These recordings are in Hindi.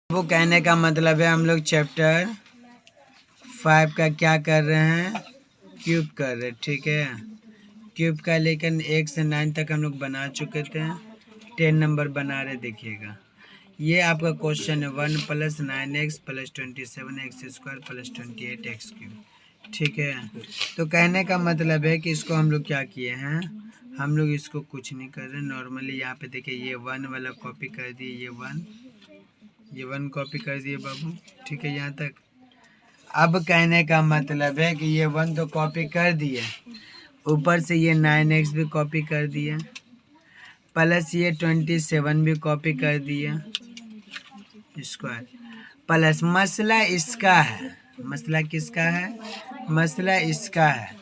वो कहने का मतलब है हम लोग चैप्टर 5 का क्या कर रहे हैं, क्यूब कर रहे हैं। ठीक है, क्यूब का लेकिन 1 से 9 तक हम लोग बना चुके थे, 10 नंबर बना रहे। देखिएगा ये आपका क्वेश्चन है 1 + 9x + 27x² + 28x³ ठीक है। तो कहने का मतलब है कि इसको हम लोग क्या किए हैं, हम लोग इसको कुछ नहीं कर रहे नॉर्मली। यहाँ पे देखिए ये 1 वाला कॉपी कर दिए, ये 1 कॉपी कर दिए बाबू। ठीक है यहाँ तक। अब कहने का मतलब है कि ये 1 तो कॉपी कर दिए, ऊपर से ये 9x भी कॉपी कर दिए, प्लस ये 27 भी कॉपी कर दिए स्क्वायर, प्लस मसला इसका है, मसला किसका है, मसला इसका है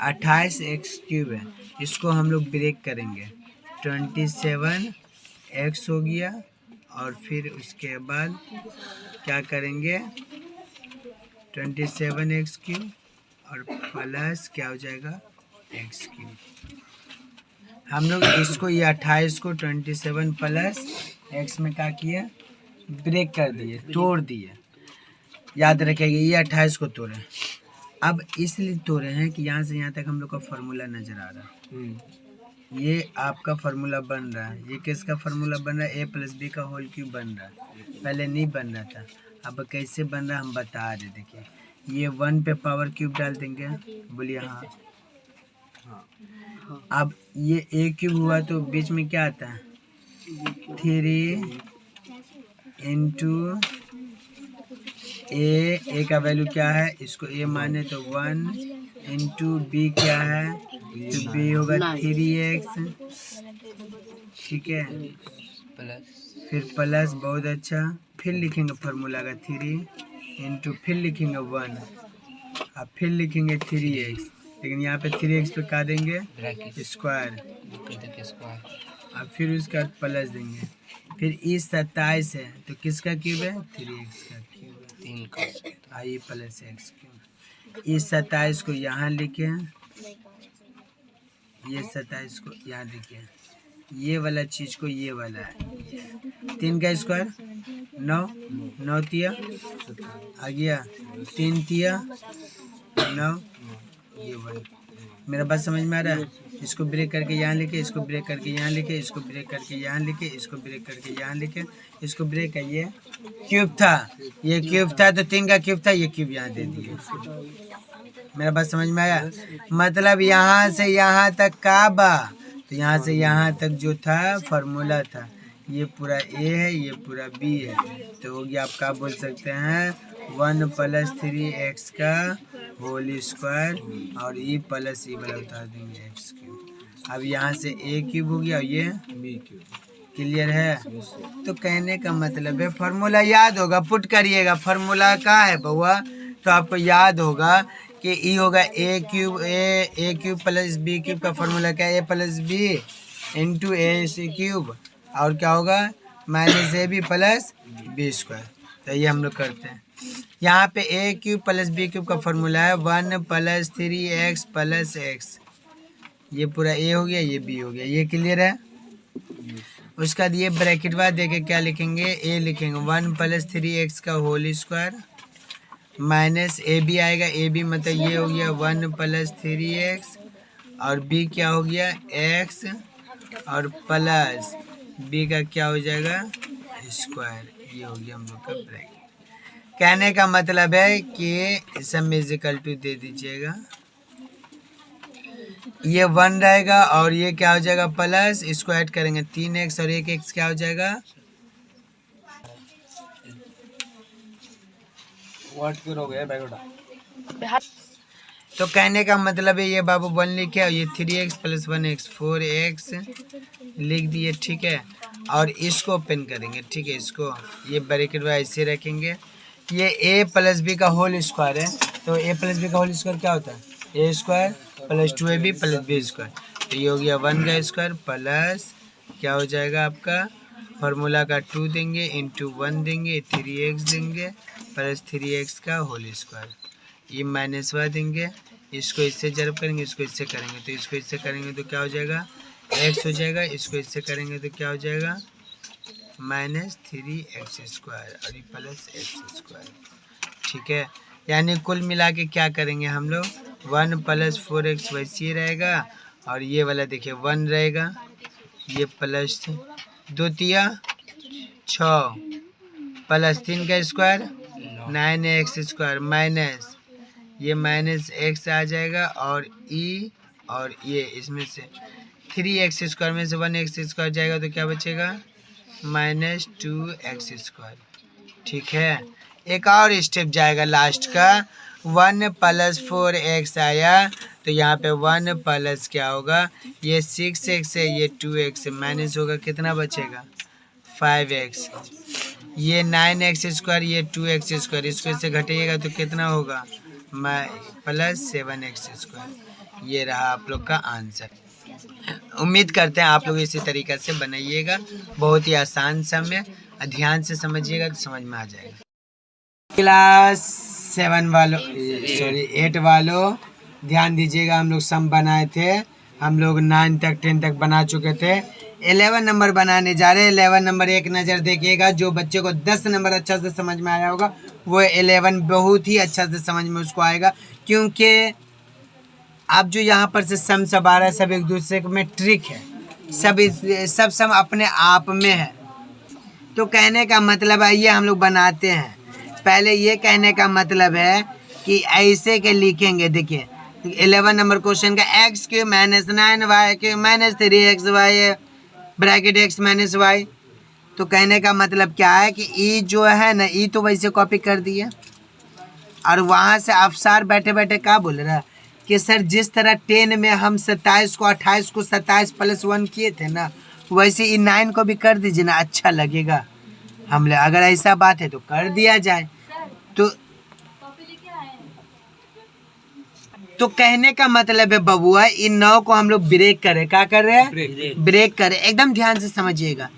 28x³ है। इसको हम लोग ब्रेक करेंगे, 27x हो गया और फिर उसके बाद क्या करेंगे 27x³ और प्लस क्या हो जाएगा x³। हम लोग इसको ये 28 को 27 प्लस x में क्या किए, ब्रेक कर दिए, तोड़ दिए। याद रखेंगे ये 28 को तोड़े। अब इसलिए तोड़े हैं कि यहाँ से यहाँ तक हम लोग का फार्मूला नज़र आ रहा है। ये आपका फार्मूला बन रहा है, ये किसका फार्मूला बन रहा है, a + b का होल क्यूब बन रहा है। पहले नहीं बन रहा था, अब कैसे बन रहा है हम बता रहे। देखिए ये 1 पे पावर क्यूब डाल देंगे, बोलिए हाँ। अब ये a³ हुआ तो बीच में क्या आता है 3 × a का वैल्यू क्या है, इसको a माने तो 1 × b क्या है, तो b होगा 3x। ठीक है, फिर प्लस, बहुत अच्छा, फिर लिखेंगे फार्मूला का 3 × फिर लिखेंगे 1 और फिर लिखेंगे 3x, लेकिन यहाँ पे 3x पे का देंगे स्क्वायर और फिर उसका प्लस देंगे। फिर इस 27 है तो किसका क्यूब है, 3x का क्यूब है, आई प्लस x³। इस 27 को यहाँ लिखे, ये 27 को यहाँ लिखे, ये वाला चीज़ को ये वाला है 3 का स्क्वायर 9, 9 तिया आ गया, 3 तिया 9, ये 1। मेरा बात समझ में आ रहा है। इसको ब्रेक करके यहाँ लिखे, इसको ब्रेक करके यहाँ लिखे, इसको ब्रेक करके यहाँ लिखे, इसको ब्रेक करके यहाँ लिखे, इसको ब्रेक कर, ये क्यूब था, ये क्यूब था तो 3 का क्यूब था, ये क्यूब यहाँ दे दिए। मेरा बात समझ में आया। मतलब यहाँ से यहाँ तक का बा, तो यहाँ से यहाँ तक जो था फार्मूला था, ये पूरा a है, ये पूरा b है, तो हो गया आप क्या बोल सकते हैं 1 + 3x का होल स्क्वायर और e + e वाला उतार देंगे x³। अब यहाँ से a³ हो गया और ये b³। क्लियर है। तो कहने का मतलब है फार्मूला याद होगा, पुट करिएगा फार्मूला का है बउआ, तो आपको याद होगा कि e होगा a³ + b³ का फार्मूला क्या है, a + b × a³ और क्या होगा -ab + b²। तो ये हम लोग करते हैं। यहाँ पे a³ + b³ का फार्मूला है 1 + 3x + x, ये पूरा a हो गया, ये b हो गया, ये क्लियर है। उसका बाद ये ब्रैकेट बाद देके क्या लिखेंगे, a लिखेंगे 1 + 3x का होल स्क्वायर माइनस ab आएगा, ab मतलब ये हो गया 1 + 3x और b क्या हो गया x और प्लस b का क्या हो जाएगा स्क्वायर, ये हो गया हम लोग का ब्रैकेट। कहने का मतलब है कि सब इक्वल टू दे दीजिएगा, ये 1 रहेगा और ये क्या हो जाएगा प्लस, इसको ऐड करेंगे 3x और 1x क्या हो जाएगा तो कहने का मतलब है ये बाबू 1 लिखे और ये 3x + 1x 4x लिख दिए। ठीक है, और इसको ओपन करेंगे। ठीक है, इसको ये ब्रैकेट में ऐसे रखेंगे, ये a + b का होल स्क्वायर है, तो a + b का होल स्क्वायर क्या होता है a² + 2ab + b²। तो ये हो गया 1 का स्क्वायर प्लस क्या हो जाएगा आपका फार्मूला का 2 देंगे × 1 देंगे 3x देंगे प्लस 3x का होल स्क्वायर, ये -1 देंगे, इसको इससे जब करेंगे, इसको इससे करेंगे, तो इसको इससे करेंगे तो क्या हो जाएगा x हो जाएगा, इसको इससे करेंगे तो क्या हो जाएगा माइनस 3x² और ये प्लस x²। ठीक है, यानी कुल मिला के क्या करेंगे हम लोग, 1 + 4x वैसे ही रहेगा और ये वाला देखिए 1 रहेगा, ये प्लस 2 तिया 6 प्लस 3 का स्क्वायर 9x² माइनस ये माइनस x आ जाएगा और e और ये इसमें से 3x² में से 1x² जाएगा तो क्या बचेगा माइनस 2x²। ठीक है, एक और स्टेप जाएगा लास्ट का, 1 + 4x आया तो यहाँ पे 1 प्लस क्या होगा, ये 6x है, ये 2x है, माइनस होगा कितना बचेगा 5x, ये 9x², ये 2x², इसको से घटाइएगा तो कितना होगा प्लस 7x²। ये रहा आप लोग का आंसर। उम्मीद करते हैं आप लोग इसी तरीके से बनाइएगा, बहुत ही आसान सम है, ध्यान से समझिएगा तो समझ में आ जाएगा। क्लास 7 वालों 8 वालों ध्यान दीजिएगा, हम लोग सम बनाए थे, हम लोग 9 तक 10 तक बना चुके थे, 11 नंबर बनाने जा रहे हैं। 11 नंबर एक नज़र देखिएगा, जो बच्चे को 10 नंबर अच्छा से समझ में आया होगा वो 11 बहुत ही अच्छा से समझ में उसको आएगा, क्योंकि अब जो यहाँ पर से सम सब आ रहा है सब एक दूसरे में ट्रिक है, सब सम अपने आप में है। तो कहने का मतलब है ये हम लोग बनाते हैं, पहले ये कहने का मतलब है कि ऐसे के लिखेंगे। देखिए 11 नंबर क्वेश्चन का x³ - 9y³ - 3xy bracket x - y। तो कहने का मतलब क्या है कि ई जो है ना, ई तो वैसे कॉपी कर दिए और वहाँ से अफसार बैठे बैठे क्या बोल रहा है कि सर जिस तरह 10 में हम 27 को 28 को 27 + 1 किए थे ना, वैसे ई 9 को भी कर दीजिए ना, अच्छा लगेगा। हमले अगर ऐसा बात है तो कर दिया जाए। तो कहने का मतलब है बबुआ, इन 9 को हम लोग ब्रेक करें, क्या कर रहे हैं ब्रेक करें, एकदम ध्यान से समझिएगा।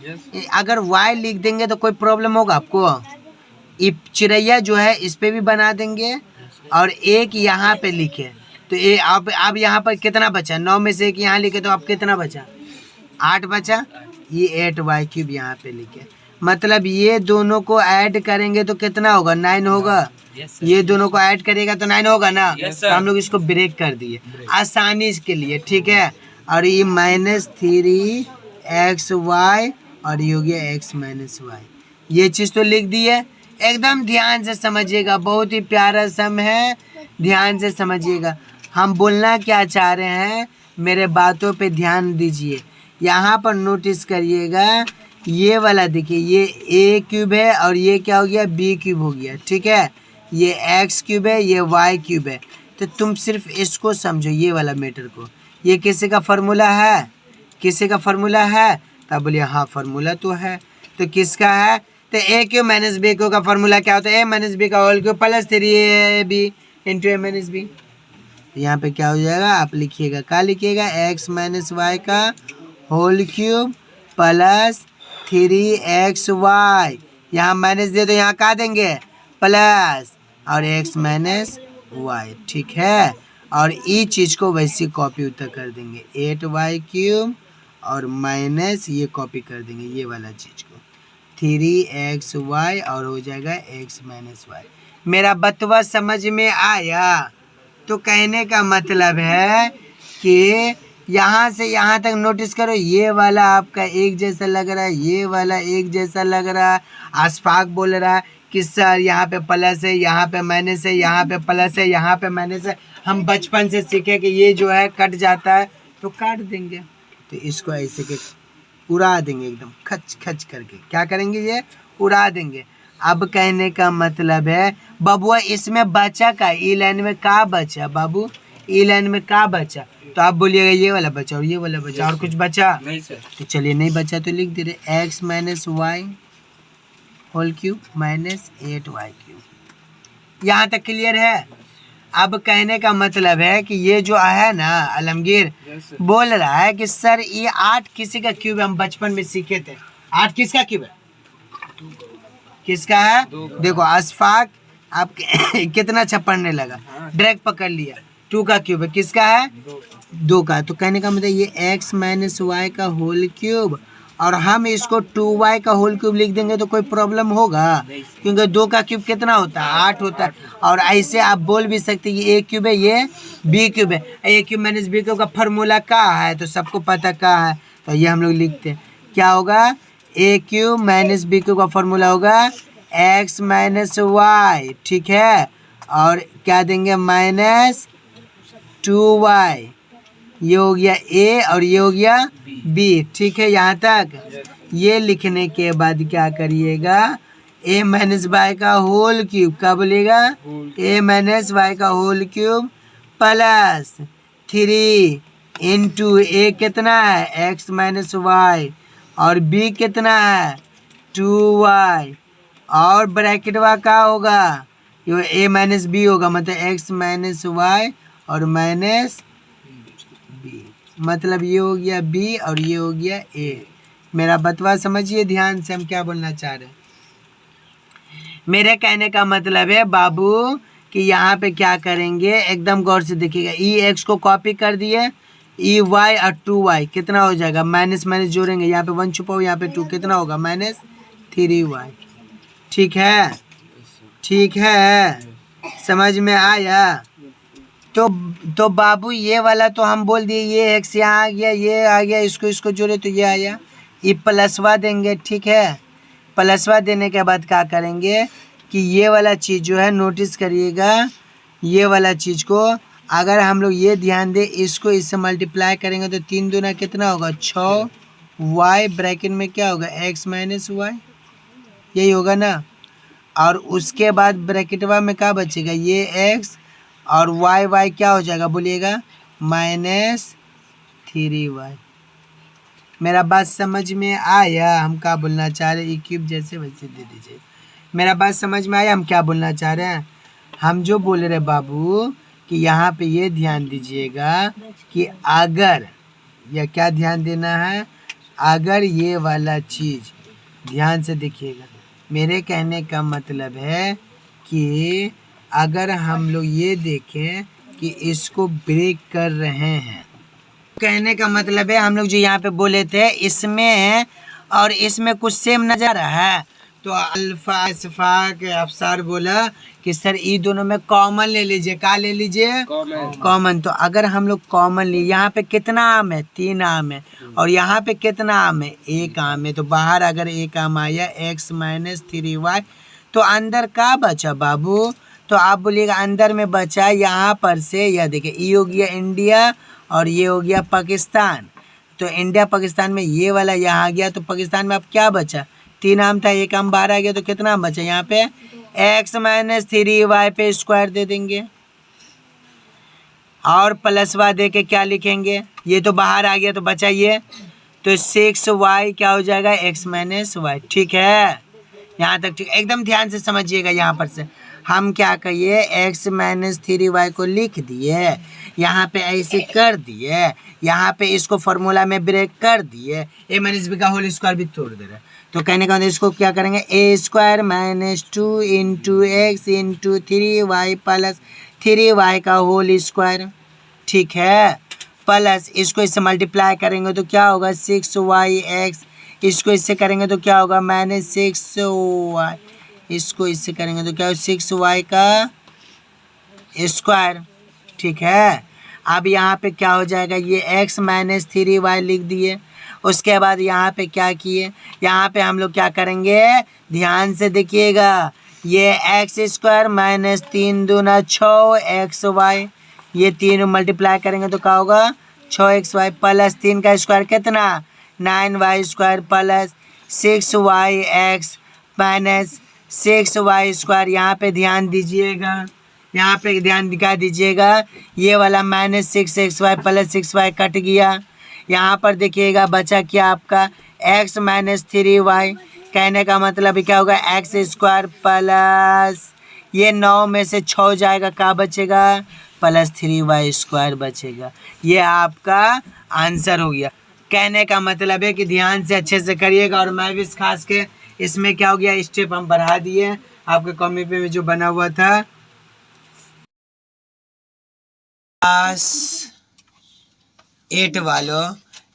अगर y लिख देंगे तो कोई प्रॉब्लम होगा आपको, ये चिड़ैया जो है इस पे भी बना देंगे और एक यहाँ पे लिखे तो ये अब यहाँ पर कितना बचा, 9 में से एक यहाँ लिखे तो अब कितना बचा 8 बचा, ये 8y³ यहाँ पे लिखे, मतलब ये दोनों को ऐड करेंगे तो कितना होगा 9 होगा। ये दोनों को ऐड करेगा तो 9 होगा ना। तो हम लोग इसको ब्रेक कर दिए आसानी के लिए, ठीक है। और ये -3xy और ये हो गया x - y, ये चीज़ तो लिख दी है। एकदम ध्यान से समझिएगा, बहुत ही प्यारा सम है, ध्यान से समझिएगा। हम बोलना क्या चाह रहे हैं, मेरे बातों पे ध्यान दीजिए। यहाँ पर नोटिस करिएगा, ये वाला देखिए, ये a³ है और ये क्या हो गया b³ हो गया, ठीक है। ये x³ है, ये y³ है। तो तुम सिर्फ इसको समझो, ये वाला मैटर को। ये किसी का फार्मूला है, किसी का फार्मूला है, तब बोलिए हाँ फार्मूला तो है। तो किसका है, तो a³ - b³ का फार्मूला क्या होता है, a - b का whole cube plus 3ab into a - b। यहाँ पे क्या हो जाएगा, आप लिखिएगा, क्या लिखिएगा, x - y का होल क्यूब प्लस 3xy, यहाँ माइनस दे तो यहाँ क्या देंगे प्लस और x - y, ठीक है। और ई चीज़ को वैसे कॉपी उतर कर देंगे, 8y³ और माइनस ये कॉपी कर देंगे ये वाला चीज़ को 3xy और हो जाएगा x - y। मेरा बतवा समझ में आया। तो कहने का मतलब है कि यहाँ से यहाँ तक नोटिस करो, ये वाला आपका एक जैसा लग रहा है, ये वाला एक जैसा लग रहा है। अशफाक बोल रहा है कि सर यहाँ पे प्लस है, यहाँ पे माइनस है, यहाँ पे प्लस है, यहाँ पे माइनस है। हम बचपन से सीखे कि ये जो है कट जाता है तो काट देंगे, तो इसको ऐसे के उड़ा देंगे एकदम खच खच करके, क्या करेंगे ये उड़ा देंगे। अब कहने का मतलब है बबुआ इसमें बचा का, ई लाइन में का बचा बाबू, ई लाइन में का बचा, तो आप बोलिएगा ये वाला बचा और ये वाला बचा और कुछ बचा नहीं सर। तो चलिए नहीं बचा तो लिख दे रहे x - y whole cube -8y³। यहाँ तक क्लियर है। अब कहने का मतलब है कि ये जो है ना आलमगीर बोल रहा है कि सर ये 8 किसी का क्यूब हम बचपन में सीखे थे, 8 किसका क्यूब है, किसका है, देखो अशफाक आप कितना अच्छा पढ़ने लगा, डायरेक्ट पकड़ लिया, 2 का क्यूब है, किसका है 2 का। तो कहने का मतलब ये x - y का होल क्यूब और हम इसको 2y का होल क्यूब लिख देंगे तो कोई प्रॉब्लम होगा? क्योंकि 2 का क्यूब कितना होता है? 8 होता है। और ऐसे आप बोल भी सकते हैं ये a क्यूब है, ये b क्यूब है। a cube minus b cube का फार्मूला क्या है? तो सबको पता क्या है, तो ये हम लोग लिखते हैं। क्या होगा? a cube minus b cube का फार्मूला होगा x माइनस वाई, ठीक है। और क्या देंगे? माइनस 2y, ये हो गया a और ये हो गया b, ठीक है। यहाँ तक ये लिखने के बाद क्या करिएगा? a माइनस वाई का होल क्यूब, क्या बोलिएगा? a माइनस वाई का whole cube plus 3 into a कितना है? x माइनस वाई, और b कितना है? 2y, और ब्रैकेटवा क्या होगा? ये a माइनस b होगा, मतलब x माइनस वाई और माइनस b, मतलब ये हो गया b और ये हो गया a। मेरा बतवा समझिए ध्यान से, हम क्या बोलना चाह रहे हैं। मेरे कहने का मतलब है बाबू कि यहाँ पे क्या करेंगे, एकदम गौर से देखिएगा। ई एक्स को कॉपी कर दिए, ई वाई और 2y कितना हो जाएगा? माइनस माइनस जोड़ेंगे, यहाँ पे 1 छुपाओ, यहाँ पे 2, कितना होगा? माइनस 3y, ठीक है। ठीक है, समझ में आया? तो बाबू ये वाला तो हम बोल दिए, ये एक्स यहाँ आ गया, ये आ गया, इसको जोड़े तो ये आया। ये प्लसवा देंगे, ठीक है। प्लसवा देने के बाद क्या करेंगे कि ये वाला चीज़ जो है, नोटिस करिएगा, ये वाला चीज़ को अगर हम लोग ये ध्यान दें, इसको इससे मल्टीप्लाई करेंगे तो 3 दूना कितना होगा? 6y, ब्रैकेट में क्या होगा? x माइनस वाई, यही होगा ना। और उसके बाद ब्रैकेटवा में क्या बचेगा? ये x और y क्या हो जाएगा बोलिएगा? Minus 3y। मेरा बात समझ में आया? हम क्या बोलना चाह रहे हैं? ई क्यूब जैसे वैसे दे दीजिए। मेरा बात समझ में आया? हम क्या बोलना चाह रहे हैं? हम जो बोल रहे बाबू कि यहाँ पे ये ध्यान दीजिएगा कि अगर, या क्या ध्यान देना है? अगर ये वाला चीज़ ध्यान से देखिएगा, मेरे कहने का मतलब है कि अगर हम लोग ये देखें कि इसको ब्रेक कर रहे हैं, कहने का मतलब है हम लोग जो यहाँ पे बोले थे इसमें और इसमें कुछ सेम नज़र है, तो अल्फा इस्फाक अफसार बोला कि सर ये दोनों में कॉमन ले लीजिए। क्या ले लीजिए? कॉमन। तो अगर हम लोग कॉमन लिए, यहाँ पे कितना आम है? 3 आम है, और यहाँ पे कितना आम है? 1 आम है। तो बाहर अगर 1 आम आया x माइनस 3y, तो अंदर क्या बचा बाबू? तो आप बोलिएगा अंदर में बचा यहाँ पर से, यह देखिए, ये हो गया इंडिया और ये हो गया पाकिस्तान। तो इंडिया पाकिस्तान में ये वाला यहाँ आ गया, तो पाकिस्तान में अब क्या बचा? 3 आम था, 1 आम बाहर आ गया, तो कितना आम बचा? यहाँ पे x माइनस 3y पे स्क्वायर दे देंगे और प्लसवा दे के क्या लिखेंगे? ये तो बाहर आ गया तो बचा ये, तो 6y क्या हो जाएगा? x माइनस वाई, ठीक है। यहाँ तक ठीक, एकदम ध्यान से समझिएगा। यहाँ पर से हम क्या कहिए? x माइनस 3y को लिख दिए, यहाँ पे ऐसे कर दिए, यहाँ पे इसको फार्मूला में ब्रेक कर दिए, a माइनस बी का होल स्क्वायर भी तोड़ दे रहे। तो कहने का मतलब इसको क्या करेंगे? A square minus 2 into x into 3y plus 3y का होल स्क्वायर, ठीक है। प्लस इसको इससे मल्टीप्लाई करेंगे तो क्या होगा? 6yx, इसको इससे करेंगे तो क्या होगा? माइनस 6y, इसको इससे करेंगे तो क्या होगा? 6y का स्क्वायर, ठीक है। अब यहाँ पे क्या हो जाएगा? ये x माइनस 3y लिख दिए। उसके बाद यहाँ पे क्या किए? यहाँ पे हम लोग क्या करेंगे? ध्यान से देखिएगा, ये एक्स स्क्वायर माइनस 3 दूना 6xy, ये 3 मल्टीप्लाई करेंगे तो क्या होगा? 6xy प्लस 3 का स्क्वायर कितना? 9y square plus 6yx minus 6y square. यहाँ पे ध्यान दीजिएगा, यहाँ पे ध्यान दिखा दीजिएगा, ये वाला minus 6xy plus 6y cut गया। यहाँ पर देखिएगा बचा क्या आपका? x minus 3y। कहने का मतलब क्या होगा? एक्स स्क्वायर प्लस ये 9 में से 6 जाएगा, क्या बचेगा? प्लस 3y स्क्वायर बचेगा। ये आपका आंसर हो गया। कहने का मतलब है कि ध्यान से अच्छे से करिएगा। और मैं भी खास के इसमें क्या हो गया, स्टेप हम बढ़ा दिए आपके कॉपी पे जो बना हुआ था। क्लास 8 वालों,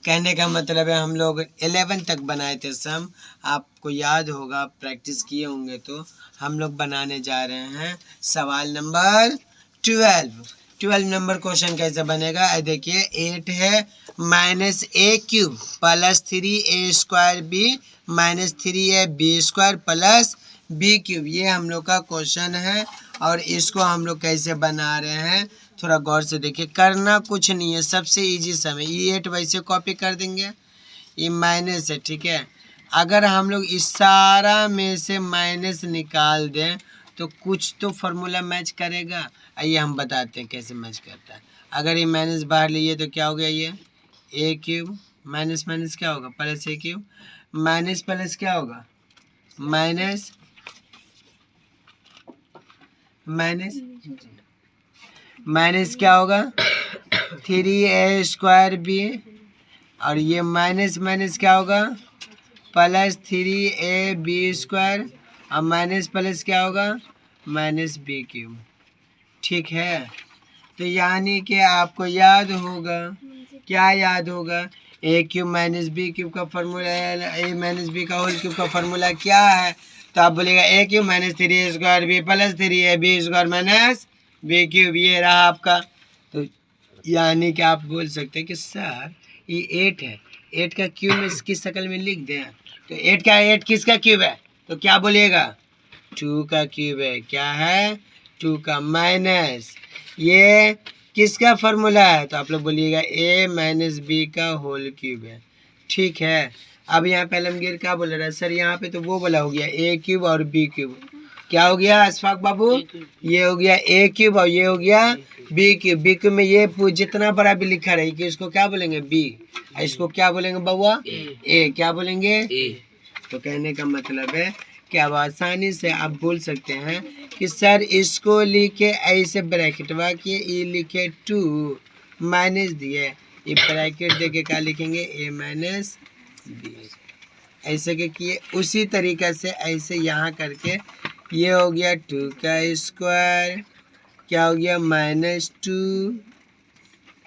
कहने का मतलब है हम लोग 11 तक बनाए थे सम, आपको याद होगा, प्रैक्टिस किए होंगे तो। हम लोग बनाने जा रहे हैं सवाल नंबर 12 नंबर क्वेश्चन कैसे बनेगा। देखिए 8 है minus a cube plus 3a² b minus 3ab² plus b cube, ये हम लोग का क्वेश्चन है। और इसको हम लोग कैसे बना रहे हैं थोड़ा गौर से देखिए। करना कुछ नहीं है, सबसे इजी समय, ये 8 वैसे कॉपी कर देंगे, ये माइनस है, ठीक है। अगर हम लोग इस सारा में से माइनस निकाल दें तो कुछ तो फार्मूला मैच करेगा। आइए हम बताते हैं कैसे मैच करता है। अगर ये माइनस बाहर लिए तो क्या हो गया, ये ए क्यूब माइनस माइनस क्या होगा प्लस ए क्यूब, माइनस प्लस क्या होगा माइनस माइनस माइनस क्या होगा 3a² बी, और ये माइनस माइनस क्या होगा प्लस 3ab², और माइनस प्लस क्या होगा माइनस बी क्यूब, ठीक है। तो यानी कि आपको याद होगा, क्या याद होगा, a cube minus b cube का फॉर्मूला है, ए माइनस बी का होल क्यूब का फॉर्मूला क्या है। तो आप बोलेगा a cube minus 3a² b plus 3ab² minus b cube, ये रहा आपका। तो यानी कि आप बोल सकते हैं कि सर ये 8 है, 8 का क्यूब में इसकी शक्ल में लिख दें, तो 8 किसका क्यूब है, तो क्या बोलिएगा 2 का क्यूब है, क्या है 2 का, माइनस ये किसका फॉर्मूला है, तो आप लोग बोलिएगा a माइनस बी का होल क्यूब है, ठीक है। अब यहाँ पे अलमगीर क्या बोल रहा है, सर यहाँ पे तो वो बोला हो गया a क्यूब और b क्यूब, क्या हो गया अशफाक बाबू, ये हो गया a क्यूब और ये हो गया b क्यूब। b क्यूब में ये जितना बड़ा भी लिखा रहे कि इसको क्या बोलेंगे b, इसको क्या बोलेंगे बउआ a, क्या बोलेंगे तो कहने का मतलब है कि अब आसानी से आप बोल सकते हैं कि सर इसको लिखे ऐसे ब्रैकेटवा किए, ये लिखे 2 माइनस दिए, ये ब्रैकेट देके क्या लिखेंगे a माइनस बी, ऐसे के किए। उसी तरीक़े से ऐसे यहाँ करके ये हो गया 2 का स्क्वायर, क्या हो गया माइनस 2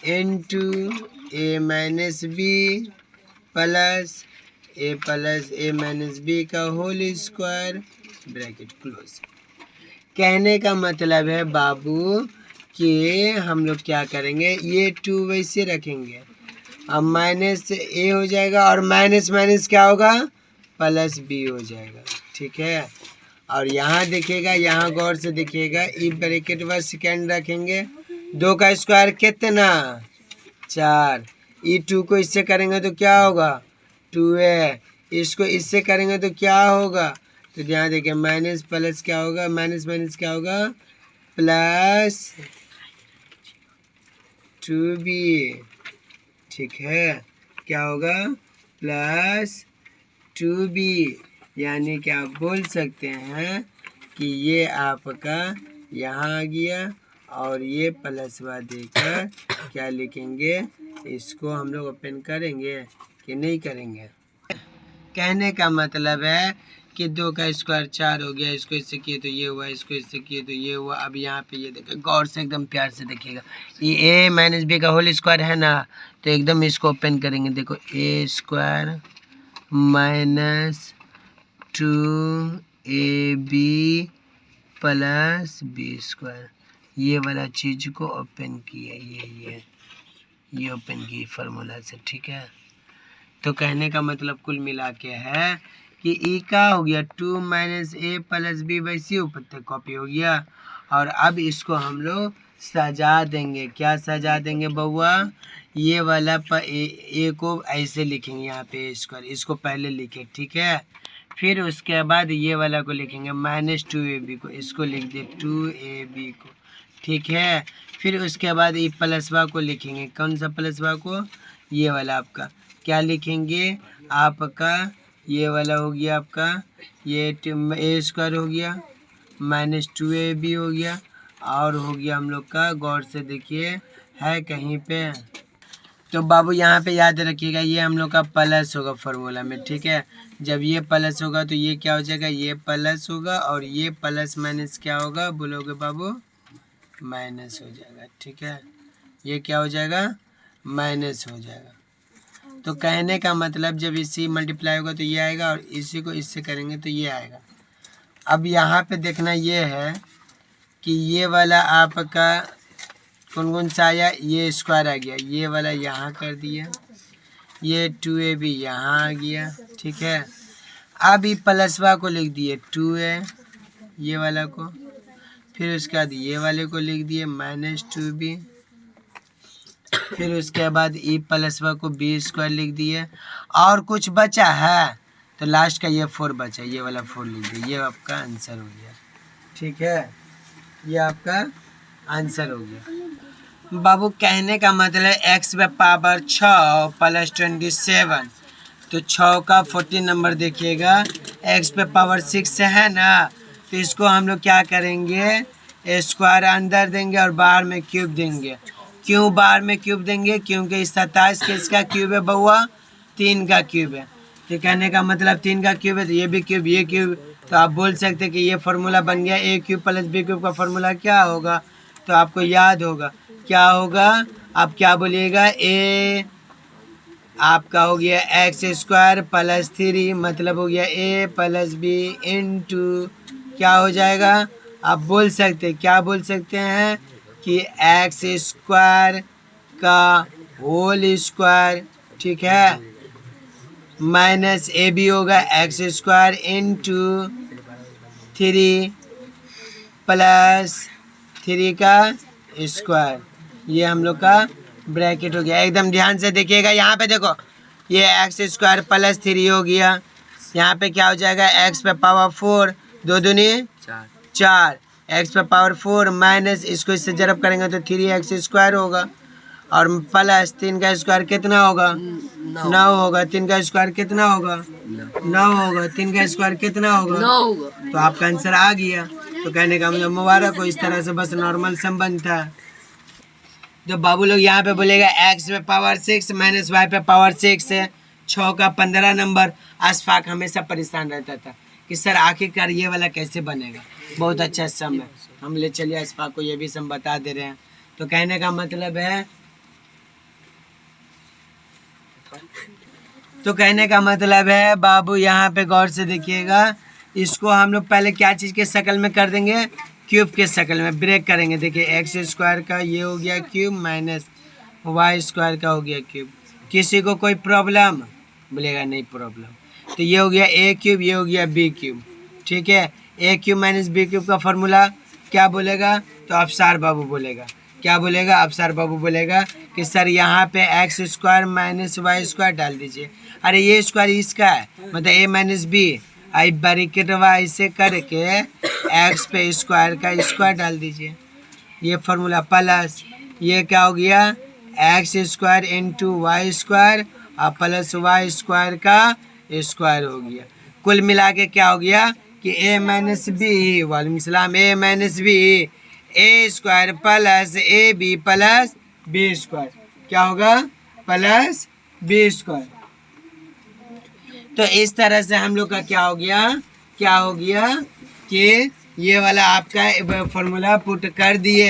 इंटू ए माइनस बी प्लस ए माइनस बी का होल स्क्वायर ब्रैकेट क्लोज। कहने का मतलब है बाबू कि हम लोग क्या करेंगे, ये 2 वैसे रखेंगे, अब माइनस ए हो जाएगा और माइनस माइनस क्या होगा प्लस बी हो जाएगा, ठीक है। और यहाँ देखिएगा, यहाँ गौर से देखिएगा, ई ब्रैकेट व सेकेंड रखेंगे, 2 का स्क्वायर कितना 4, ई 2 को इससे करेंगे तो क्या होगा 2a, इसको इससे करेंगे तो क्या होगा, तो यहाँ देखिए माइनस प्लस क्या होगा, माइनस माइनस क्या होगा प्लस 2b, ठीक है, क्या होगा प्लस 2b। यानी कि आप बोल सकते हैं कि ये आपका यहाँ आ गया और ये प्लसवा देकर क्या लिखेंगे, इसको हम लोग ओपन करेंगे कि नहीं करेंगे। कहने का मतलब है कि 2 का स्क्वायर 4 हो गया, इसको इससे किए तो ये हुआ, इसको इससे किए तो ये हुआ। अब यहाँ पे ये देखिए गौर से एकदम प्यार से देखिएगा, ये a माइनस बी का होल स्क्वायर है ना, तो एकदम इसको ओपन करेंगे, देखो a square minus 2ab plus b square, ये वाला चीज़ को ओपन किए, ये ओपन की फार्मूला से, ठीक है। तो कहने का मतलब कुल मिला के है कि ई का हो गया 2 माइनस ए प्लस बी, वैसे ऊपर तक कॉपी हो गया। और अब इसको हम लोग सजा देंगे, क्या सजा देंगे बउआ, ये वाला ए को ऐसे लिखेंगे, यहाँ पे स्क्वायर, इसको पहले लिखे, ठीक है। फिर उसके बाद ये वाला को लिखेंगे माइनस 2ab को, इसको लिख दे 2ab को, ठीक है। फिर उसके बाद ये प्लसवा को लिखेंगे, कौन सा प्लसवा को, ये वाला आपका क्या लिखेंगे आपका, ये वाला हो गया आपका, ये a स्क्वायर हो गया माइनस 2ab हो गया, और हो गया हम लोग का, गौर से देखिए है कहीं पे, तो बाबू यहाँ पे याद रखिएगा ये हम लोग का प्लस होगा फार्मूला में, ठीक है। जब ये प्लस होगा तो ये क्या हो जाएगा, ये प्लस होगा, और ये प्लस माइनस क्या होगा बोलोगे बाबू, माइनस हो जाएगा, ठीक है। ये क्या हो जाएगा माइनस हो जाएगा। तो कहने का मतलब जब इसी मल्टीप्लाई होगा तो ये आएगा और इसी को इससे करेंगे तो ये आएगा। अब यहाँ पे देखना ये है कि ये वाला आपका कौन कौन सा आया, ये स्क्वायर आ गया, ये वाला यहाँ कर दिया, ये 2a भी यहाँ आ गया, ठीक है। अब ये प्लसवा को लिख दिए 2a ये वाला को, फिर उसके बाद ये वाले को लिख दिए -2b, फिर उसके बाद ई प्लसवा को b स्क्वायर लिख दिए, और कुछ बचा है तो लास्ट का ये 4 बचा, ये वाला 4 लिख दिए। ये आपका आंसर हो गया, ठीक है, ये आपका आंसर हो गया। बाबू कहने का मतलब x पे पावर 6 + 27, तो 6 का 14 नंबर देखिएगा, x पे पावर 6 है ना, तो इसको हम लोग क्या करेंगे, स्क्वायर अंदर देंगे और बाहर में क्यूब देंगे। क्यों बाहर में क्यूब देंगे, क्योंकि 27 किसका क्यूब है बउआ, 3 का क्यूब है। तो कहने का मतलब 3 का क्यूब है तो ये भी क्यूब, ये क्यूब, तो आप बोल सकते हैं कि ये फार्मूला बन गया a क्यूब + b क्यूब का फार्मूला क्या होगा, तो आपको याद होगा क्या होगा, आप क्या बोलिएगा, a आपका हो गया x² + 3, मतलब हो गया a + b इंटू क्या हो जाएगा, आप बोल सकते हैं, क्या बोल सकते हैं कि x² का होल स्क्वायर, ठीक है, माइनस ए बी होगा x² इंटू 3 + 3 का स्क्वायर, ये हम लोग का ब्रैकेट हो गया। एकदम ध्यान से देखिएगा, यहाँ पे देखो ये x² + 3 हो गया, यहाँ पे क्या हो जाएगा, x पे पावर 4, 2 दूनी 4, x पे पावर 4 माइनस इसको इससे जरब करेंगे तो 3x² होगा, और प्लस 3 का स्क्वायर कितना होगा, 9 होगा, 3 का स्क्वायर कितना होगा, 9 होगा, 3 का स्क्वायर कितना होगा, 9 होगा। तो आपका आंसर आ गया। तो कहने का मतलब मुबारक हो, इस तरह से बस नॉर्मल सम बनता है। तो बाबू लोग यहाँ पे बोलेगा x पे पावर 6 माइनस y पे पावर 6 है, 6 का 15 नंबर। अशफाक हमेशा परेशान रहता था कि सर आखिरकार ये वाला कैसे बनेगा, बहुत अच्छा सम है, हम ले चलिए अशफाक को ये भी सम बता दे रहे हैं। तो कहने का मतलब है, तो कहने का मतलब है बाबू यहाँ पे गौर से देखिएगा, इसको हम लोग पहले क्या चीज़ के शक्ल में कर देंगे, क्यूब के शक्ल में ब्रेक करेंगे। देखिए x² का ये हो गया क्यूब माइनस y² का हो गया क्यूब। किसी को कोई प्रॉब्लम, बोलेगा नहीं प्रॉब्लम। तो ये हो गया a क्यूब, ये हो गया b क्यूब, ठीक है। a cube minus b cube का फॉर्मूला क्या बोलेगा, तो अफसार बाबू बोलेगा, क्या बोलेगा, अफसार बाबू बोलेगा कि सर यहाँ पे x² माइनस y² डाल दीजिए। अरे ये स्क्वायर इसका है, मतलब a minus b, I bracket ऐसे करके x पे स्क्वायर का स्क्वायर डाल दीजिए, ये फार्मूला प्लस ये क्या हो गया, x² इंटू y² और प्लस y² का स्क्वायर हो गया। कुल मिला के क्या हो गया कि a माइनस बी, वालेकुम सलाम, a minus b a² plus a b plus b², क्या होगा, प्लस b²। तो इस तरह से हम लोग का क्या हो गया, क्या हो गया कि ये वाला आपका फॉर्मूला पुट कर दिए।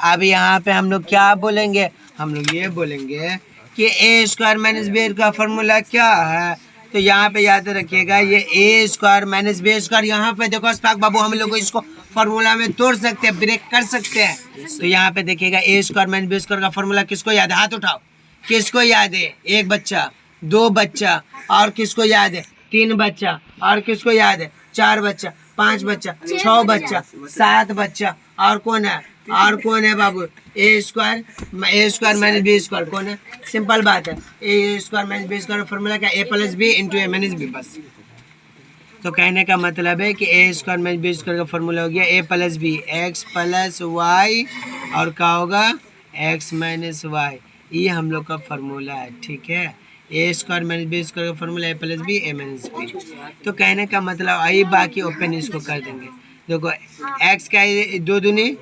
अब यहाँ पे हम लोग क्या बोलेंगे, हम लोग ये बोलेंगे कि a² माइनस b का फॉर्मूला क्या है। तो यहाँ पे याद रखिएगा ये a² माइनस b², यहाँ पे देखो अशफाक बाबू हम लोग इसको फॉर्मूला में तोड़ सकते हैं, ब्रेक कर सकते हैं। तो यहाँ पे देखिएगा a² माइनस b² का फॉर्मूला किसको याद है, हाथ उठाओ, किसको याद है, एक बच्चा, 2 बच्चा, और किसको याद है, 3 बच्चा, और किसको याद है, 4 बच्चा, 5 बच्चा, 6 बच्चा, 7 बच्चा, और कौन है, और कौन है बाबू, a² माइनस b² कौन है, सिंपल बात है, a² माइनस b² फॉर्मूला क्या, a + b into a minus b बस। तो कहने का मतलब है कि a² माइनस b² का फॉर्मूला हो गया a + b, x + y, और क्या होगा x माइनस y, ये हम लोग का फॉर्मूला है, ठीक है। a² माइनस b² का formula a + b a minus b। तो कहने का मतलब आई बाकी ओपन इसको कर देंगे। देखो x का 2 दूनी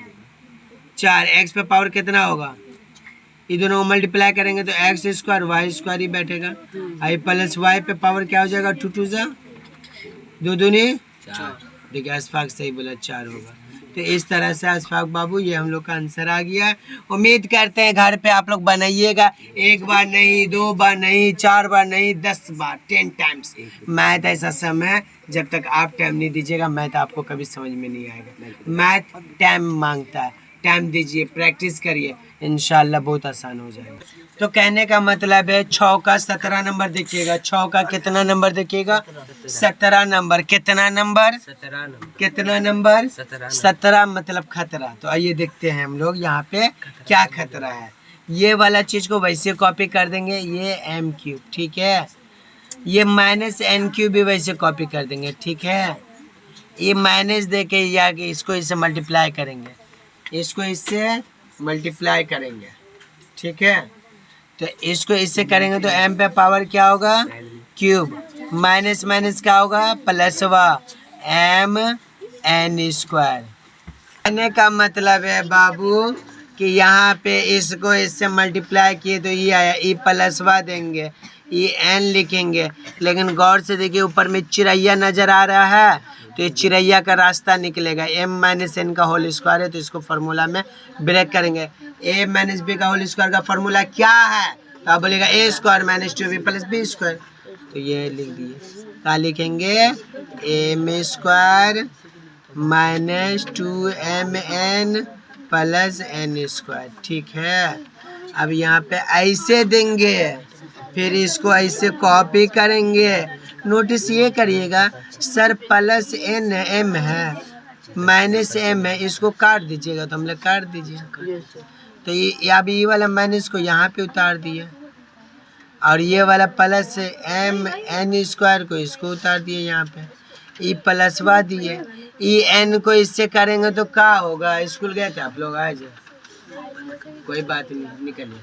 4, x पे पावर कितना होगा, ये दोनों मल्टीप्लाई करेंगे तो x² y² ही बैठेगा। आई प्लस y पे पावर क्या हो जाएगा, 2 2 जा 2 दूनी 4, देखिए अशफाक सही बोला 4 होगा। तो इस तरह से अशफाक बाबू ये हम लोग का आंसर आ गया है। उम्मीद करते हैं घर पे आप लोग बनाइएगा, एक बार नहीं, 2 बार नहीं, 4 बार नहीं, 10 बार, 10 टाइम्स। मैथ ऐसा समय जब तक आप टाइम नहीं दीजिएगा मैथ आपको कभी समझ में नहीं आएगा। मैथ टाइम मांगता है, टाइम दीजिए, प्रैक्टिस करिए, इंशाल्लाह बहुत आसान हो जाएगा। तो कहने का मतलब है 6 का 17 नंबर देखिएगा। 6 का कितना नंबर देखिएगा? 17 नंबर। कितना नंबर? 17 नंबर। कितना नंबर? 17 मतलब खतरा। तो आइए देखते हैं हम लोग यहाँ पे क्या खतरा है। ये वाला चीज को वैसे कॉपी कर देंगे, ये m3, ठीक है। ये -n3 भी वैसे कॉपी कर देंगे, ठीक है। ये माइनस दे के या कि इसको इससे मल्टीप्लाई करेंगे, इसको इससे मल्टीप्लाई करेंगे, ठीक है। तो इसको इससे करेंगे तो m पे पावर क्या होगा? क्यूब। माइनस माइनस क्या होगा? प्लसवा, mn²। कहने का मतलब है बाबू कि यहाँ पे इसको इससे मल्टीप्लाई किए तो ये आया, ई प्लसवा देंगे, ये n लिखेंगे। लेकिन गौर से देखिए ऊपर में चिरैया नजर आ रहा है, तो ये चिरैया का रास्ता निकलेगा। m-n का होल स्क्वायर है, तो इसको फार्मूला में ब्रेक करेंगे। a-b का होल स्क्वायर का फार्मूला क्या है? तो आप बोलेगा a² - 2b + b²। तो ये लिख दिए, क्या लिखेंगे? m² - 2mn + n², ठीक है। अब यहाँ पे ऐसे देंगे, फिर इसको ऐसे कॉपी करेंगे। नोटिस ये करिएगा सर, +n m है, -m है, इसको काट दीजिएगा। तो हम लोग काट दीजिए। तो ये अब ये वाला माइनस को यहाँ पे उतार दिए, और ये वाला +mn² को इसको उतार दिए यहाँ पे, ई प्लसवा दिए। ई n को इससे करेंगे तो क्या होगा? स्कूल गए थे आप लोग आज? कोई बात नहीं, निकलिए।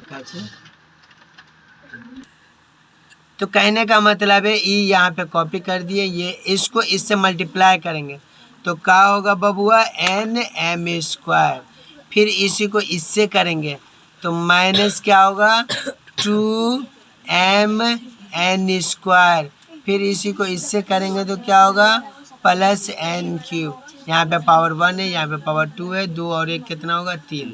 तो कहने का मतलब है ई यहाँ पे कॉपी कर दिए, ये इसको इससे मल्टीप्लाई करेंगे तो क्या होगा बबुआ? nm²। फिर इसी को इससे करेंगे तो माइनस क्या होगा? 2mn²। फिर इसी को इससे करेंगे तो क्या होगा? +n3। यहाँ पे पावर 1 है, यहाँ पे पावर 2 है, 2 और 1 कितना होगा? 3।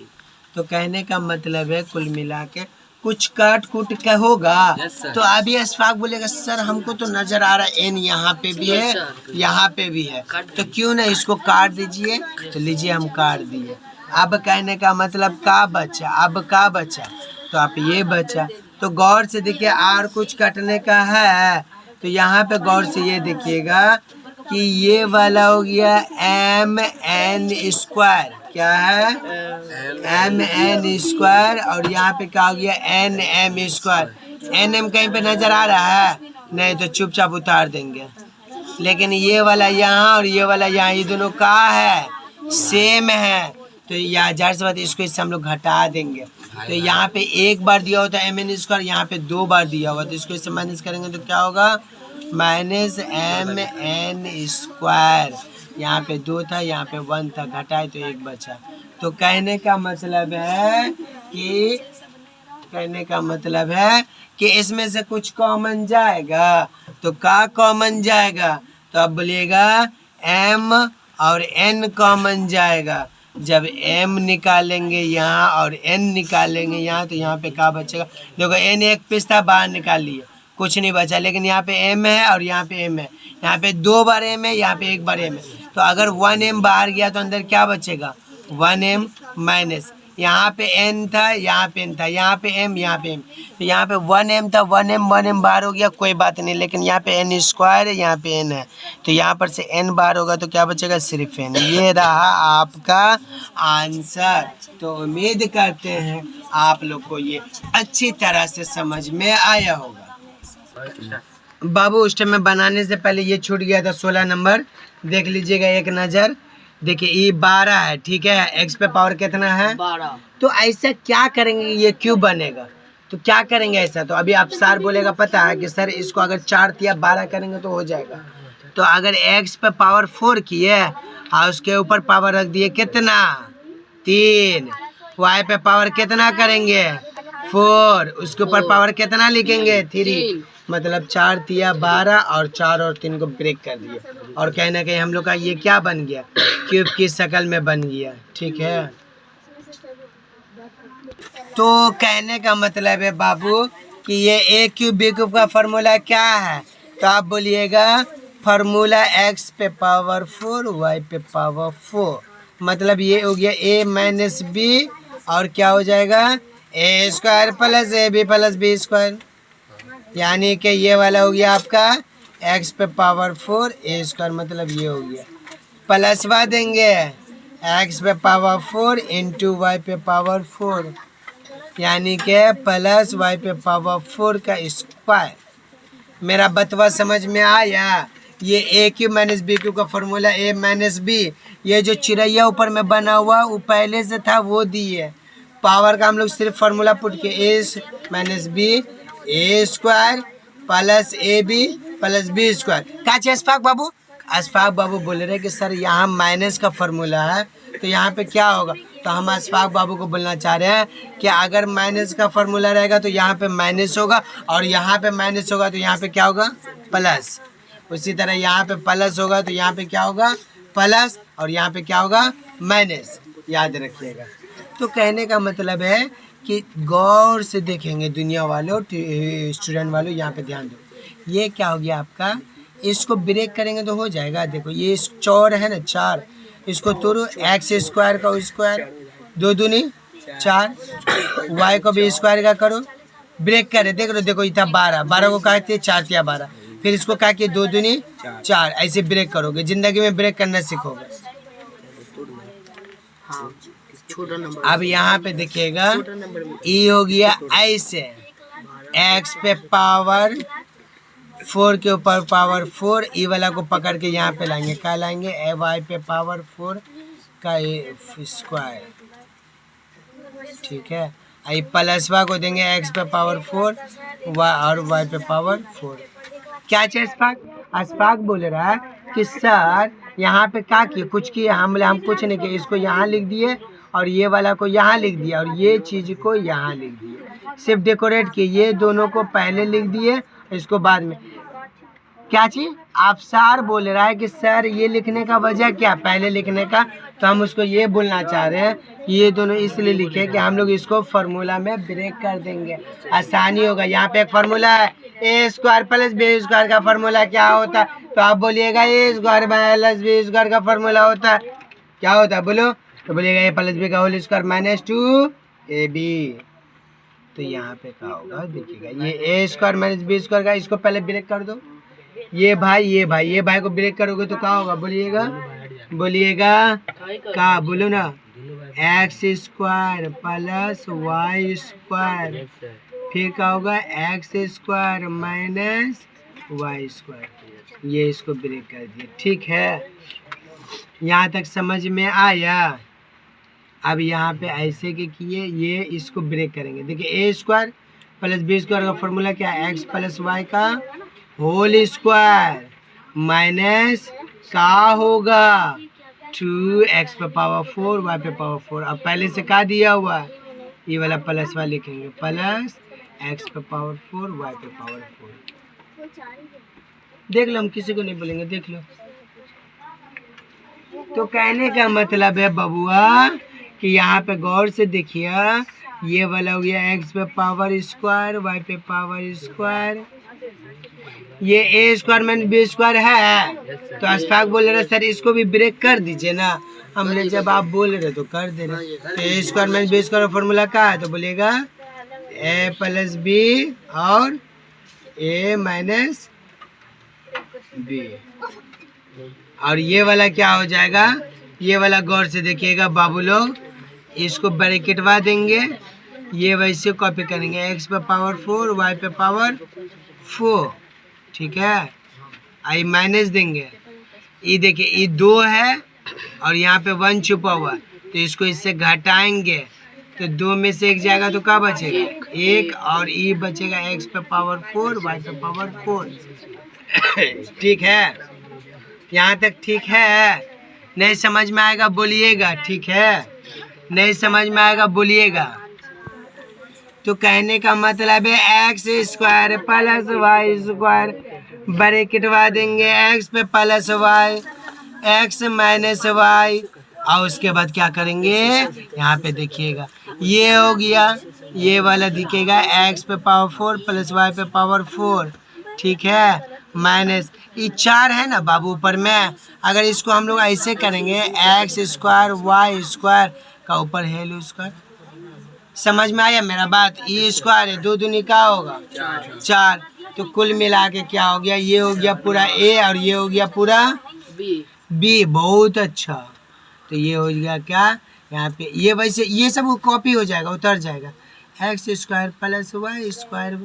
तो कहने का मतलब है कुल मिला के कुछ काट कुट का होगा। तो अभी अशफाक बोलेगा सर हमको तो नजर आ रहा है n यहाँ पे भी है, यहाँ पे भी है, तो क्यों ना इसको काट दीजिए। तो लीजिए हम काट दिए। अब कहने का मतलब का बचा? अब का बचा? तो आप ये बचा। तो गौर से देखिए और कुछ कटने का है, तो यहाँ पे गौर से ये देखिएगा कि ये वाला हो गया mn²। क्या है? mn²। और यहाँ पे क्या हो गया? nm²। nm कहीं पे नजर आ रहा है? नहीं, तो चुपचाप उतार देंगे। लेकिन ये वाला यहाँ और ये वाला यहाँ, ये दोनों का है? सेम है। तो या जाहिर सी बात इसको इससे हम लोग घटा देंगे। तो यहाँ पे 1 बार दिया होता है mn², यहाँ पे 2 बार दिया हुआ, तो इसको इससे माइनस करेंगे तो क्या होगा? -mn²। यहाँ पे 2 था, यहाँ पे 1 था, घटाए तो 1 बचा। तो कहने का मतलब है कि इसमें से कुछ कॉमन जाएगा। तो क्या कॉमन जाएगा? तो अब बोलिएगा m और n कॉमन जाएगा। जब m निकालेंगे यहाँ और n निकालेंगे यहाँ, तो यहाँ पे क्या बचेगा? देखो n एक पीस था, बाहर निकाल लिए, कुछ नहीं बचा। लेकिन यहाँ पे m है और यहाँ पे m है, यहाँ पे 2 बार m है, यहाँ पे 1 बार m है। तो अगर 1m बाहर गया तो अंदर क्या बचेगा? 1m माइनस, यहाँ पे n था, यहाँ पे n था, यहाँ पे m, यहाँ पे m। तो यहाँ पे 1m था, 1m बाहर हो गया, कोई बात नहीं। लेकिन यहाँ पे n² है, यहाँ पे n है, तो यहाँ पर से n बाहर होगा तो क्या बचेगा? सिर्फ n। ये रहा आपका आंसर। तो उम्मीद करते हैं आप लोग को ये अच्छी तरह से समझ में आया होगा। बाबू उस टाइम में बनाने से पहले ये छूट गया था 16 नंबर, देख लीजिएगा एक नज़र। देखिए ये 12 है, ठीक है। x पे पावर कितना है? 12। तो ऐसा क्या करेंगे ये क्यों बनेगा? तो क्या करेंगे ऐसा? तो अभी आप सर बोलेगा पता है कि सर इसको अगर 4 या 12 करेंगे तो हो जाएगा। तो अगर x पे पावर 4 किए और उसके ऊपर पावर रख दिए कितना? 3। y पे पावर कितना करेंगे? 4। उसके ऊपर पावर कितना लिखेंगे? 3। मतलब 4 तिया 12 और 4 और 3 को ब्रेक कर दिए। और कहीं ना कहीं हम लोग का ये क्या बन गया? क्यूब की शक्ल में बन गया। ठीक है, तो कहने का मतलब है बाबू कि ये ए क्यूब बी क्यूब का फार्मूला क्या है, तो आप बोलिएगा फार्मूला x पे पावर 4 y पे पावर 4, मतलब ये हो गया a माइनस बी और क्या हो जाएगा a square plus a b plus b square, यानी कि ये वाला हो गया आपका x पे पावर 4 ए स्क्वायर, मतलब ये हो गया प्लस वा देंगे x पे पावर 4 इंटू वाई पे पावर 4, यानी कि प्लस वाई पे पावर 4 का स्क्वायर। मेरा बतवा समझ में आया? ये ए क्यू माइनस बी क्यू का फॉर्मूला ए माइनस बी, ये जो चिड़ैया ऊपर में बना हुआ वो पहले से था, वो दी है। पावर का हम लोग सिर्फ फार्मूला पुट के a minus b a square plus a b plus b square. क्या चाहिए अशफाक बाबू? अशफाक बाबू बोल रहे कि सर यहाँ माइनस का फार्मूला है तो यहाँ पे क्या होगा, तो हम अशफाक बाबू को बोलना चाह रहे हैं कि अगर माइनस का फार्मूला रहेगा तो यहाँ पे माइनस होगा और यहाँ पे माइनस होगा तो यहाँ पे क्या होगा प्लस, उसी तरह यहाँ पे प्लस होगा तो यहाँ पे क्या होगा प्लस और यहाँ पे क्या होगा माइनस, याद रखिएगा। तो कहने का मतलब है कि गौर से देखेंगे दुनिया वालों, स्टूडेंट वालों, यहाँ पे ध्यान दो। ये क्या हो गया आपका, इसको ब्रेक करेंगे तो हो जाएगा। देखो ये चौर है ना 4, इसको तोड़ो एक्स स्क्वायर का स्क्वायर 2 दूनी 4, वाई को भी स्क्वायर का करो, ब्रेक करे देख लो। देखो इतना 12 को काटते 4 तिया 12, फिर इसको क्या किए 2 दूनी 4, ऐसे ब्रेक करोगे, जिंदगी में ब्रेक करना सीखोगे। अब यहाँ पे देखिएगा ई हो गया ऐसे, एक्स पे पावर 4 के ऊपर पावर 4, ई वाला को पकड़ के यहाँ पे लाएंगे, क्या लाएंगे ए वाई पे पावर 4 का स्क्वायर। ठीक है, आई प्लसवा को देंगे एक्स पे पावर 4 और वाई पे पावर 4। क्या चाहिए अशफाक? अशफाक बोल रहा है कि सर यहाँ पे क्या किए, कुछ किए हम कुछ नहीं किए, इसको यहाँ लिख दिए और ये वाला को यहाँ लिख दिया और ये चीज़ को यहाँ लिख दिए, सिर्फ डेकोरेट किए, ये दोनों को पहले लिख दिए इसको बाद में। क्या चीज़ आप सर बोल रहा है कि सर ये लिखने का वजह क्या पहले लिखने का, तो हम उसको ये बोलना चाह रहे हैं कि ये दोनों इसलिए लिखे कि हम लोग इसको फार्मूला में ब्रेक कर देंगे, आसानी होगा। यहाँ पे एक फार्मूला है a square plus b square का फार्मूला क्या होता है, तो आप बोलिएगा a square plus b square का फार्मूला होता है, क्या होता है बोलो, तो बोलिएगा ए प्लस बी का whole square minus 2 a b. तो यहाँ पे क्या होगा देखिएगा, ये a square minus b square का, इसको पहले ब्रेक कर दो, ये भाई को ब्रेक करोगे तो क्या होगा बोलिएगा, क्या बोलो ना, x square plus y square, फिर क्या होगा x square minus y square, ये इसको ब्रेक कर दिया। ठीक है, यहाँ तक समझ में आया? अब यहाँ पे ऐसे के किए, ये इसको ब्रेक करेंगे। देखिए ए स्क्वायर प्लस बी स्क्वायर का फॉर्मूला क्या है, एक्स प्लस वाई का होल स्क्वायर माइनस का होगा 2x पे पावर 4 y पे पावर 4। अब पहले से क्या दिया हुआ है, ये वाला प्लस वाला लिखेंगे, प्लस x पे पावर 4 y पे पावर 4। देख लो, हम किसी को नहीं बोलेंगे, देख लो। तो कहने का मतलब है बबुआ कि यहाँ पे गौर से देखिए, ये वाला हो गया x पे पावर स्क्वायर y पे पावर स्क्वायर, ये a square minus b square है। तो अशफाक बोल रहे सर इसको भी ब्रेक कर दीजिए ना, हमने जब आप बोल रहे तो कर दे रहे। तो ए स्क्वायर माइनस बी स्क्वायर का फॉर्मूला क्या है, तो बोलेगा ए प्लस बी और ए माइनस बी, और ये वाला क्या हो जाएगा, ये वाला गौर से देखिएगा बाबू लोग, इसको ब्रैकेटवा देंगे, ये वैसे कॉपी करेंगे, एक्स पे पावर 4 वाई पे पावर 4। ठीक है, आई माइनस देंगे, ये देखिए ये 2 है और यहाँ पे 1 छुपा हुआ, तो इसको इससे घटाएंगे तो 2 में से 1 जाएगा तो क्या बचेगा 1, और ये बचेगा x पे पावर 4 y पे पावर 4। ठीक है, यहाँ तक ठीक है? नहीं समझ में आएगा बोलिएगा, ठीक है? नहीं समझ में आएगा बोलिएगा। तो कहने का मतलब है x square plus y square, ब्रैकेटवा देंगे एक्स पे plus y, x minus y, और उसके बाद क्या करेंगे यहाँ पे देखिएगा ये हो गया, ये वाला दिखेगा एक्स पे पावर 4 प्लस वाई पे पावर 4, ठीक है, माइनस ये 4 है ना बाबू ऊपर में, अगर इसको हम लोग ऐसे करेंगे एक्स स्क्वायर वाई स्क्वायर का ऊपर हेल स्क्वायर, समझ में आया मेरा बात, ई स्क्वायर है, 2 दूनी का होगा 4, तो कुल मिला के क्या हो गया, ये हो गया पूरा ए और ये हो गया पूरा बी, बहुत अच्छा। तो ये हो गया क्या यहाँ पे, ये वैसे ये सब कॉपी हो जाएगा, उतर जाएगा, x square plus y square,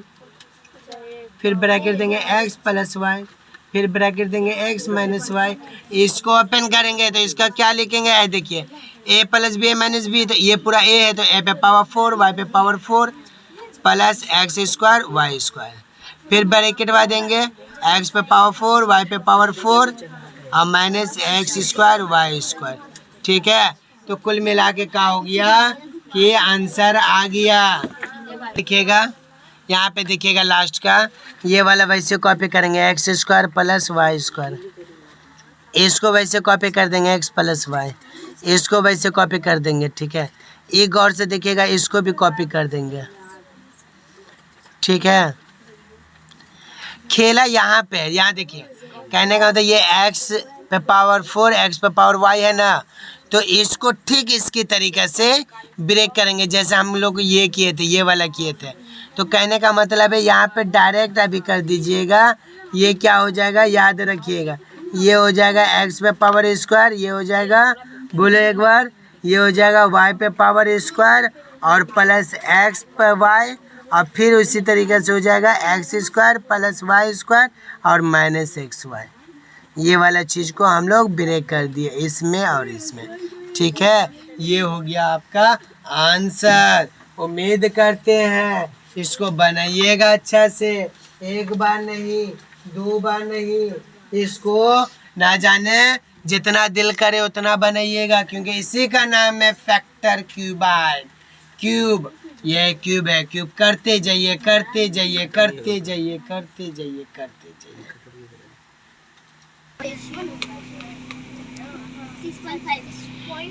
फिर ब्रैकेट देंगे एक्स प्लस वाई, फिर ब्रैकेट देंगे एक्स माइनस वाई, इसको ओपन करेंगे तो इसका क्या लिखेंगे, ए देखिए a plus b minus b, तो ये पूरा ए है तो ए पे पावर 4 वाई पे power 4 plus x square y square, फिर ब्रैकेट वाई देंगे एक्स पे पावर 4 वाई पे पावर 4 और minus x square y square, ठीक है। तो कुल मिला के क्या हो गया कि आंसर आ गया, दिखेगा यहाँ पे, देखिएगा लास्ट का ये वाला वैसे कॉपी करेंगे x square plus y square, इसको वैसे कॉपी कर देंगे एक्स प्लस वाई, इसको वैसे कॉपी कर देंगे, ठीक है, ये गौर से देखिएगा इसको भी कॉपी कर देंगे, ठीक है। खेला यहाँ पे, यहाँ देखिए कहने का मतलब ये एक्स पे पावर 4 एक्स पे पावर वाई है ना, तो इसको ठीक इसकी तरीके से ब्रेक करेंगे जैसे हम लोग ये किए थे, ये वाला किए थे। तो कहने का मतलब है यहाँ पे डायरेक्ट अभी कर दीजिएगा, ये क्या हो जाएगा याद रखिएगा, ये हो जाएगा एक्स पे पावर स्क्वायर, ये हो जाएगा बोलो एक बार, ये हो जाएगा वाई पे पावर स्क्वायर और प्लस एक्स पे वाई, और फिर उसी तरीके से हो जाएगा x square plus y square और माइनस एक्स वाई, ये वाला चीज़ को हम लोग ब्रेक कर दिए इसमें और इसमें, ठीक है। ये हो गया आपका आंसर, उम्मीद करते हैं इसको बनाइएगा अच्छा से, एक बार नहीं 2 बार नहीं, इसको ना जाने जितना दिल करे उतना बनाइएगा, क्योंकि इसी का नाम है फैक्टर क्यूबाइड, क्यूब, ये क्यूब है, क्यूब करते जाइए करते जाइए करते जाइए करते जाइए करते जाइए।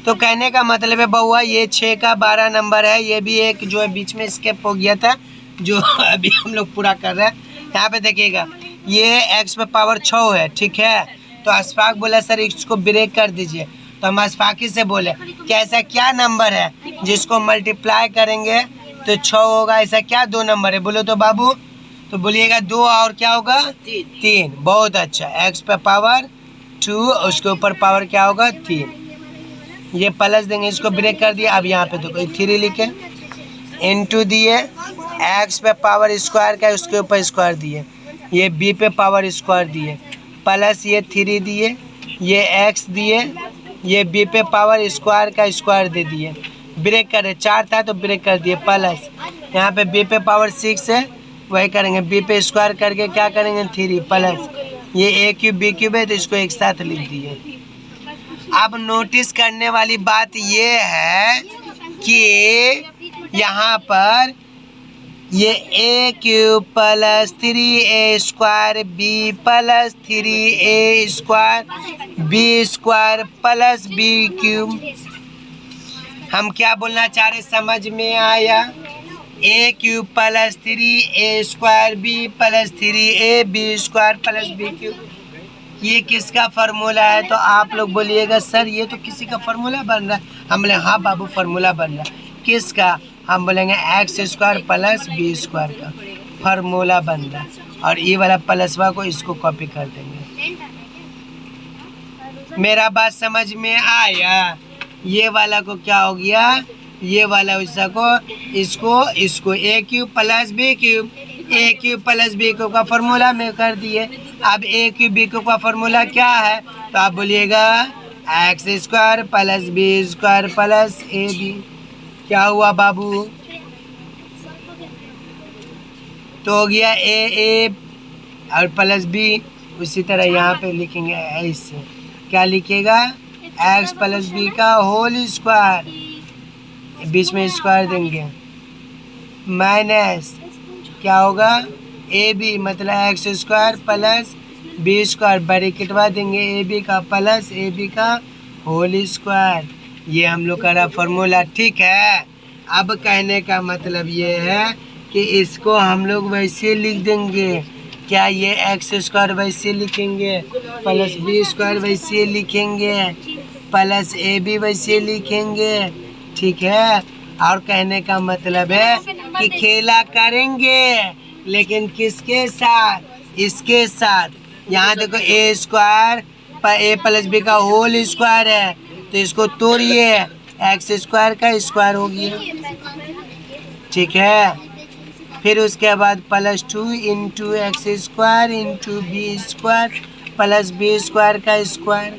तो कहने का मतलब है बउआ ये 6 का 12 नंबर है, ये भी एक जो है बीच में स्किप हो गया था जो अभी हम लोग पूरा कर रहे हैं। यहाँ पे देखिएगा ये एक्स पे पावर 6 है, ठीक है, तो अशफाक बोला सर इसको ब्रेक कर दीजिए, तो हम अशफाकी से बोले कि ऐसा क्या नंबर है जिसको मल्टीप्लाई करेंगे तो 6 होगा, ऐसा क्या 2 नंबर है बोलो तो बाबू, तो बोलिएगा 2 और क्या होगा 3, बहुत अच्छा, एक्स पे पावर 2 उसके ऊपर पावर क्या होगा 3, ये प्लस देंगे, इसको ब्रेक कर दिया। अब यहाँ पे तो कोई 3 लिखे, इनटू दिए एक्स पे पावर स्क्वायर का उसके ऊपर स्क्वायर दिए, ये बी पे पावर स्क्वायर दिए, प्लस ये 3 दिए, ये एक्स दिए, ये बी पे पावर स्क्वायर का स्क्वायर दे दिए, ब्रेक करे 4 था तो ब्रेक कर दिए, प्लस यहाँ पे बी पे पावर 6 है वही करेंगे, बी पे स्क्वायर करके क्या करेंगे 3, प्लस ये ए क्यूब बी क्यूब है तो इसको एक साथ लिख दिए। अब नोटिस करने वाली बात ये है कि यहाँ पर ये a cube plus 3a square b plus 3a square b square plus b cube, हम क्या बोलना चाह रहे समझ में आया, a cube plus 3a square b plus 3a b square plus b cube, ये किसका फार्मूला है, तो आप लोग बोलिएगा सर ये तो किसी का फार्मूला बन रहा है, हम बोले हाँ बाबू फार्मूला बन रहा है, किसका, हम बोलेंगे x square plus b square का फार्मूला बन रहा है, और ये वाला प्लसवा को इसको कॉपी कर देंगे। मेरा बात समझ में आया, ये वाला को क्या हो गया, ये वाला उसका को इसको a cube plus b cube, a cube plus b cube का फार्मूला में कर दिए। अब ए क्यूब बी क्यूब का फार्मूला क्या है, तो आप बोलिएगा x square plus b square plus a b, क्या हुआ बाबू, तो हो गया ए और प्लस बी, उसी तरह यहाँ पे लिखेंगे ऐसे, क्या लिखेगा एक्स प्लस बी का होल स्क्वायर, बीच में स्क्वायर देंगे, माइनस क्या होगा ए बी मतलब x square plus b square ब्रैकेटवा देंगे ए बी का प्लस ए बी का होल स्क्वायर। ये हम लोग का फॉर्मूला, ठीक है। अब कहने का मतलब ये है कि इसको हम लोग वैसे लिख देंगे। क्या ये एक्स स्क्वायर वैसे लिखेंगे, प्लस बी स्क्वायर वैसे लिखेंगे, प्लस ए बी वैसे लिखेंगे, ठीक है। और कहने का मतलब है कि खेला करेंगे, लेकिन किसके साथ, इसके साथ। यहाँ देखो a square a plus b का होल स्क्वायर है, तो इसको तोड़िए, एक्स स्क्वायर का स्क्वायर हो गया, ठीक है। फिर उसके बाद +2 into x square into b square plus b square का स्क्वायर,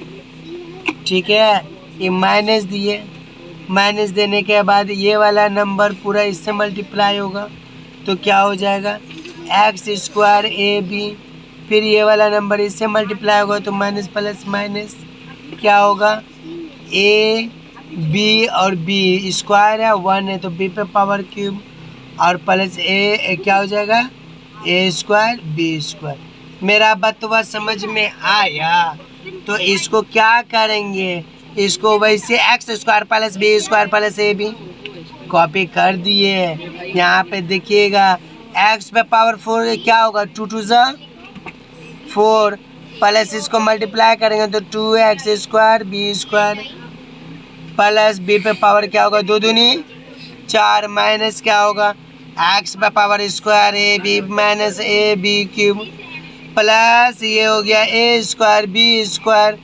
ठीक है। ये माइनस दिए, माइनस देने के बाद ये वाला नंबर पूरा इससे मल्टीप्लाई होगा, तो क्या हो जाएगा एक्स स्क्वायर ए बी। फिर ये वाला नंबर इससे मल्टीप्लाई होगा, तो माइनस प्लस माइनस क्या होगा, ए बी और बी स्क्वायर है 1 है, तो बी पे पावर क्यूब और प्लस ए क्या हो जाएगा ए स्क्वायर बी स्क्वायर। मेरा बतवा समझ में आया? तो इसको क्या करेंगे, इसको वैसे x square plus b square plus a b copy कर दिए। यहाँ पे देखिएगा एक्स पे पावर 4 क्या होगा 2 2 ज़ा 4 प्लस इसको मल्टीप्लाई करेंगे तो 2x square b square plus b पे पावर क्या होगा 2 दूनी 4 माइनस क्या होगा एक्स पे power square a b minus a b cube plus ये हो गया ए स्क्वायर बी स्क्वायर।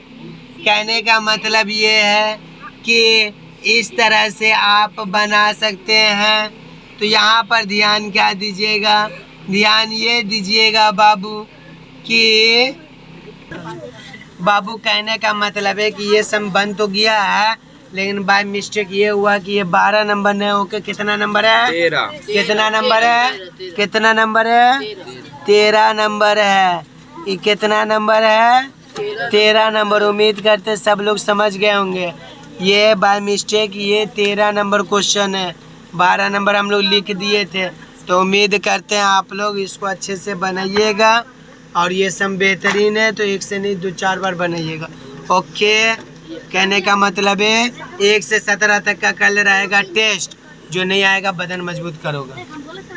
कहने का मतलब ये है कि इस तरह से आप बना सकते हैं। तो यहाँ पर ध्यान क्या दीजिएगा, ध्यान ये दीजिएगा बाबू कि बाबू कहने का मतलब है कि ये सम बन तो गया है, लेकिन बाय मिस्टेक ये हुआ कि ये 12 नंबर नहीं होके कितना नंबर है 13। कितना नंबर है, कितना नंबर है 13 नंबर है। ये कितना नंबर है 13 नंबर। उम्मीद करते सब लोग समझ गए होंगे। ये बाय मिस्टेक ये 13 नंबर क्वेश्चन है, 12 नंबर हम लोग लिख दिए थे। तो उम्मीद करते हैं आप लोग इसको अच्छे से बनाइएगा और ये सम बेहतरीन है, तो एक से नहीं 2-4 बार बनाइएगा। ओके, कहने का मतलब है 1 से 17 तक का कल रहेगा टेस्ट, जो नहीं आएगा बदन मजबूत करोगा।